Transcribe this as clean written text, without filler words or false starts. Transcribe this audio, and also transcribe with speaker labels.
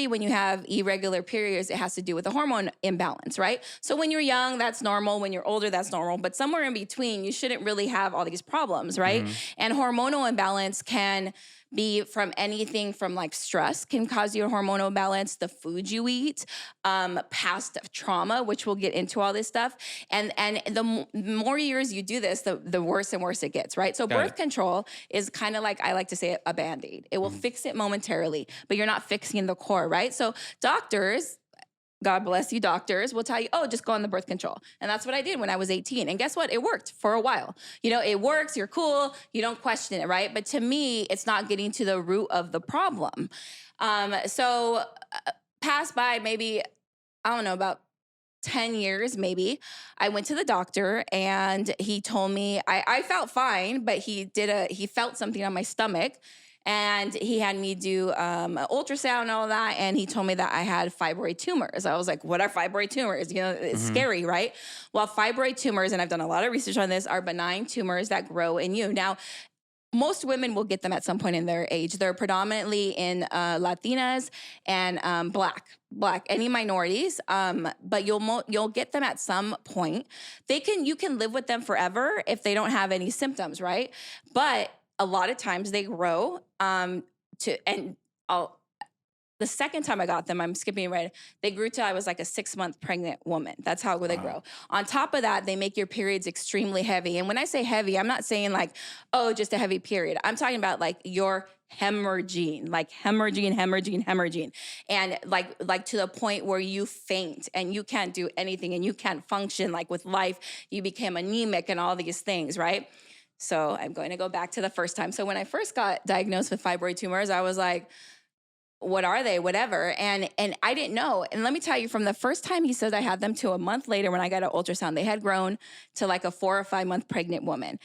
Speaker 1: typically when you have irregular periods, it has to do with a hormone imbalance, right? So when you're young, that's normal. When you're older, that's normal. But somewhere in between, you shouldn't really have all these problems, right? And hormonal imbalance can be from anything from like stress can cause you a hormonal imbalance, the food you eat, past trauma, which we'll get into all this stuff. And the more years you do this, the worse and worse it gets, right? So birth control is kind of like, I like to say, a Band-Aid. It will fix it momentarily, but you're not fixing the core, right? So doctors, God bless you, doctors will tell you, oh, just go on the birth control. And that's what I did when I was 18. And guess what? It worked for a while. You know, it works, you're cool, you don't question it, right? But to me, it's not getting to the root of the problem. Passed by maybe, I don't know, about 10 years maybe, I went to the doctor and he told me, I felt fine, but he felt something on my stomach. And he had me do an ultrasound and all that. And he told me that I had fibroid tumors. I was like, what are fibroid tumors? You know, it's scary, right? Well, fibroid tumors, and I've done a lot of research on this, are benign tumors that grow in you. Now, most women will get them at some point in their age. They're predominantly in Latinas and black, any minorities, but you'll get them at some point. You can live with them forever if they don't have any symptoms, right? But a lot of times they grow the second time I got them, I'm skipping right, they grew till I was like a 6-month pregnant woman. That's how they grow. On top of that, they make your periods extremely heavy. And when I say heavy, I'm not saying like, oh, just a heavy period. I'm talking about like you're hemorrhaging, like hemorrhaging. And like to the point where you faint and you can't do anything and you can't function like with life. You become anemic and all these things, right? So I'm going to go back to the first time. So when I first got diagnosed with fibroid tumors, I was like, what are they? Whatever. And I didn't know. And let me tell you, from the first time he said I had them to a month later when I got an ultrasound, they had grown to like a 4 or 5 month pregnant woman.